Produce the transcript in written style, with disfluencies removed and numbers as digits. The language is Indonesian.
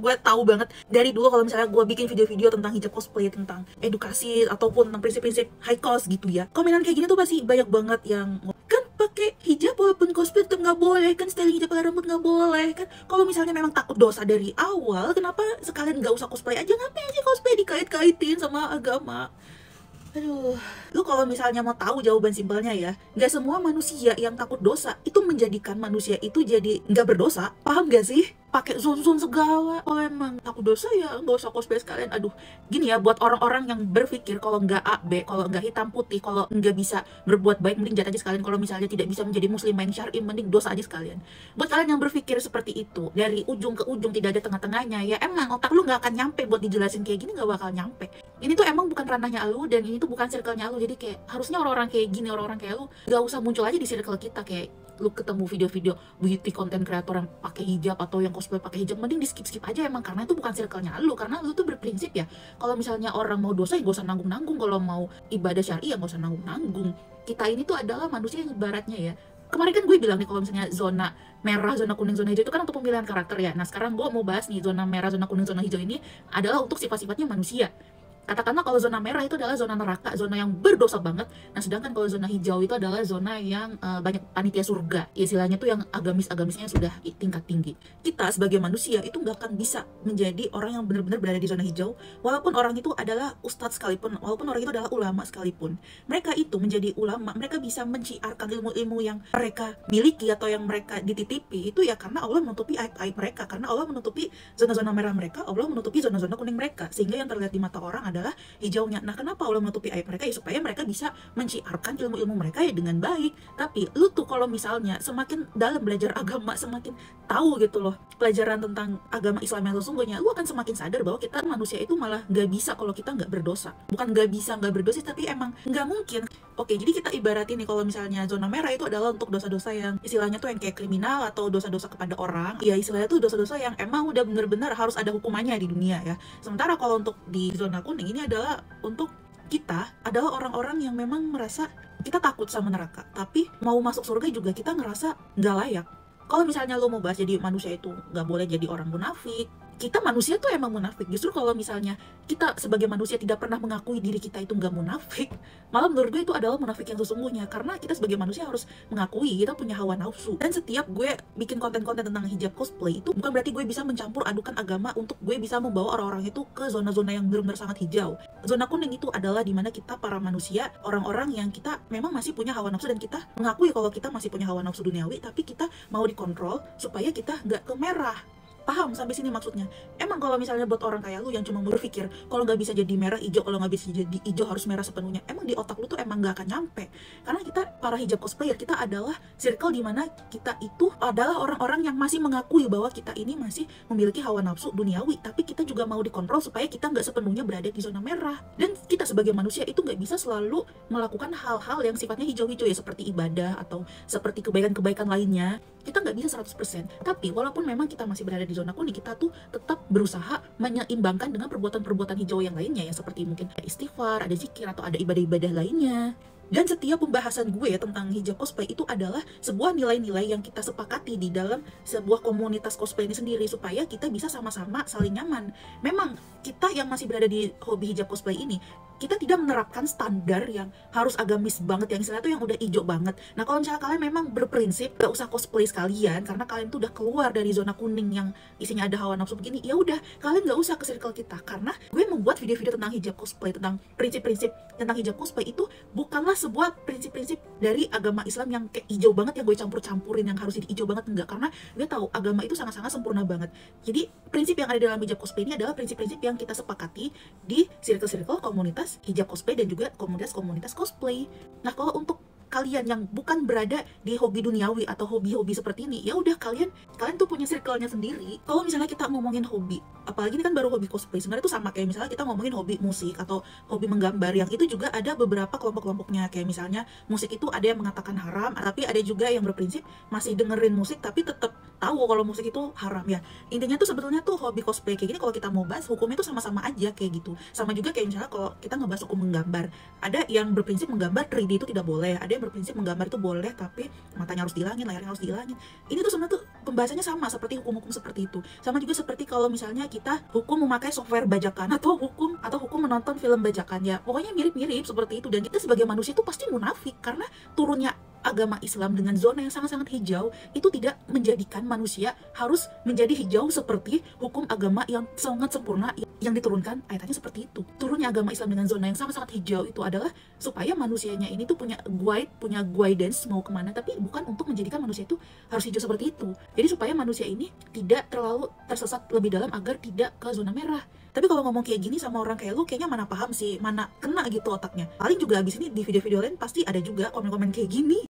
Gue tahu banget dari dulu kalau misalnya gue bikin video-video tentang hijab cosplay, tentang edukasi ataupun tentang prinsip-prinsip high cost gitu ya, komenan kayak gini tuh pasti banyak banget yang kan pakai hijab walaupun cosplay tetap nggak boleh kan, styling hijab pakai rambut nggak boleh kan. Kalau misalnya memang takut dosa dari awal, kenapa sekalian nggak usah cosplay aja? Ngapain sih cosplay dikait-kaitin sama agama? Aduh, lu kalau misalnya mau tahu jawaban simpelnya ya, nggak semua manusia yang takut dosa itu menjadikan manusia itu jadi nggak berdosa. Paham gak sih? Pakai zon-zon segala. Kalau emang takut dosa ya nggak usah cosplay sekalian. Aduh, gini ya, buat orang-orang yang berpikir kalau nggak A, B, kalau nggak hitam putih, kalau nggak bisa berbuat baik, mending jat aja sekalian. Kalau misalnya tidak bisa menjadi muslim yang syar'i, mending dosa aja sekalian. Buat kalian yang berpikir seperti itu, dari ujung ke ujung tidak ada tengah-tengahnya, ya emang otak lu nggak akan nyampe buat dijelasin kayak gini, nggak bakal nyampe. Ini tuh emang bukan ranahnya lu, dan ini tuh bukan circle-nya lu. Jadi kayak harusnya orang-orang kayak gini, orang-orang kayak lu gak usah muncul aja di circle kita. Kayak lu ketemu video-video beauty content creator yang pakai hijab atau yang cosplay pakai hijab, mending di skip-skip aja emang, karena itu bukan circle-nya lu. Karena lu tuh berprinsip ya, kalau misalnya orang mau dosa ya gak usah nanggung-nanggung, kalau mau ibadah syar'i ya gak usah nanggung-nanggung. Kita ini tuh adalah manusia yang ibaratnya ya, kemarin kan gue bilang nih kalau misalnya zona merah, zona kuning, zona hijau itu kan untuk pemilihan karakter ya. Nah sekarang gue mau bahas nih, zona merah, zona kuning, zona hijau ini adalah untuk sifat-sifatnya manusia. Katakanlah kalau zona merah itu adalah zona neraka, zona yang berdosa banget. Nah sedangkan kalau zona hijau itu adalah zona yang banyak panitia surga, istilahnya tuh yang agamis-agamisnya sudah tingkat tinggi. Kita sebagai manusia itu nggak akan bisa menjadi orang yang benar-benar berada di zona hijau, walaupun orang itu adalah ustadz sekalipun, walaupun orang itu adalah ulama sekalipun. Mereka itu menjadi ulama, mereka bisa menciarkan ilmu-ilmu yang mereka miliki atau yang mereka dititipi itu ya karena Allah menutupi aib-aib mereka, karena Allah menutupi zona-zona merah mereka, Allah menutupi zona-zona kuning mereka, sehingga yang terlihat di mata orang adalah hijaunya. Nah kenapa Allah menutupi aib mereka? Ya supaya mereka bisa menciarkan ilmu-ilmu mereka ya dengan baik. Tapi lu tuh kalau misalnya semakin dalam belajar agama, semakin tahu gitu loh pelajaran tentang agama Islam yang sesungguhnya, lu akan semakin sadar bahwa kita manusia itu malah nggak bisa kalau kita nggak berdosa. Bukan nggak bisa nggak berdosa, tapi emang nggak mungkin. Oke, jadi kita ibaratin nih kalau misalnya zona merah itu adalah untuk dosa-dosa yang istilahnya tuh yang kayak kriminal atau dosa-dosa kepada orang. Ya istilahnya tuh dosa-dosa yang emang udah bener-bener harus ada hukumannya di dunia ya. Sementara kalau untuk di zona kuning ini adalah untuk kita adalah orang-orang yang memang merasa kita takut sama neraka, tapi mau masuk surga juga kita ngerasa nggak layak. Kalau misalnya lo mau bahas jadi manusia itu nggak boleh jadi orang munafik, kita manusia tuh emang munafik. Justru kalau misalnya kita sebagai manusia tidak pernah mengakui diri kita itu nggak munafik, malah menurut gue itu adalah munafik yang sesungguhnya. Karena kita sebagai manusia harus mengakui kita punya hawa nafsu. Dan setiap gue bikin konten-konten tentang hijab cosplay itu bukan berarti gue bisa mencampur adukan agama untuk gue bisa membawa orang-orang itu ke zona-zona yang benar-benar sangat hijau. Zona kuning itu adalah dimana kita para manusia, orang-orang yang kita memang masih punya hawa nafsu, dan kita mengakui kalau kita masih punya hawa nafsu duniawi, tapi kita mau dikontrol supaya kita nggak ke merah. Paham sampai sini maksudnya? Emang kalau misalnya buat orang kayak lu yang cuma berpikir kalau nggak bisa jadi merah hijau, kalau nggak bisa jadi hijau harus merah sepenuhnya, emang di otak lu tuh emang nggak akan nyampe. Karena kita para hijab cosplayer, kita adalah circle dimana kita itu adalah orang-orang yang masih mengakui bahwa kita ini masih memiliki hawa nafsu duniawi, tapi kita juga mau dikontrol supaya kita nggak sepenuhnya berada di zona merah. Dan kita sebagai manusia itu nggak bisa selalu melakukan hal-hal yang sifatnya hijau-hijau ya, seperti ibadah atau seperti kebaikan-kebaikan lainnya. Kita nggak bisa 100%. Tapi walaupun memang kita masih berada di zona kuning, kita tuh tetap berusaha menyeimbangkan dengan perbuatan-perbuatan hijau yang lainnya, yang seperti mungkin istighfar, ada zikir, atau ada ibadah-ibadah lainnya. Dan setiap pembahasan gue ya tentang hijab cosplay itu adalah sebuah nilai-nilai yang kita sepakati di dalam sebuah komunitas cosplay ini sendiri, supaya kita bisa sama-sama saling nyaman. Memang kita yang masih berada di hobi hijab cosplay ini, kita tidak menerapkan standar yang harus agamis banget, yang istilahnya tuh yang udah hijau banget. Nah kalau misalnya kalian memang berprinsip gak usah cosplay sekalian karena kalian tuh udah keluar dari zona kuning yang isinya ada hawa nafsu begini, ya udah kalian gak usah ke circle kita. Karena gue membuat video-video tentang hijab cosplay, tentang prinsip-prinsip tentang hijab cosplay itu bukanlah sebuah prinsip-prinsip dari agama Islam yang kayak hijau banget, yang gue campur-campurin yang harus jadi hijau banget, enggak. Karena gue tahu agama itu sangat-sangat sempurna banget. Jadi prinsip yang ada dalam hijab cosplay ini adalah prinsip-prinsip yang kita sepakati di circle-circle komunitas hijab cosplay dan juga komunitas-komunitas cosplay. Nah kalau untuk kalian yang bukan berada di hobi duniawi atau hobi-hobi seperti ini, ya udah kalian tuh punya circle-nya sendiri. Kalau misalnya kita ngomongin hobi, apalagi ini kan baru hobi cosplay, sebenarnya itu sama kayak misalnya kita ngomongin hobi musik atau hobi menggambar, yang itu juga ada beberapa kelompok-kelompoknya. Kayak misalnya musik itu ada yang mengatakan haram, tapi ada juga yang berprinsip masih dengerin musik tapi tetap tahu kalau musik itu haram ya. Intinya tuh sebetulnya tuh hobi cosplay kayak gini, kalau kita mau bahas hukumnya tuh sama-sama aja kayak gitu. Sama juga kayak misalnya kalau kita ngebahas hukum menggambar, ada yang berprinsip menggambar 3D itu tidak boleh, ada yang berprinsip menggambar itu boleh, tapi matanya harus dihilangin, layarnya harus dihilangin. Ini tuh sebenarnya tuh pembahasannya sama seperti hukum-hukum seperti itu. Sama juga seperti kalau misalnya kita hukum memakai software bajakan atau hukum menonton film bajakan, ya pokoknya mirip-mirip seperti itu. Dan kita sebagai manusia itu pasti munafik, karena turunnya agama Islam dengan zona yang sangat-sangat hijau itu tidak menjadikan manusia harus menjadi hijau seperti hukum agama yang sangat sempurna yang diturunkan ayatnya seperti itu. Turunnya agama Islam dengan zona yang sangat-sangat hijau itu adalah supaya manusianya ini tuh punya guidance mau kemana, tapi bukan untuk menjadikan manusia itu harus hijau seperti itu. Jadi supaya manusia ini tidak terlalu tersesat lebih dalam agar tidak ke zona merah. Tapi kalau ngomong kayak gini sama orang kayak lu, kayaknya mana paham sih, mana kena gitu otaknya. Paling juga abis ini di video-video lain pasti ada juga komen-komen kayak gini.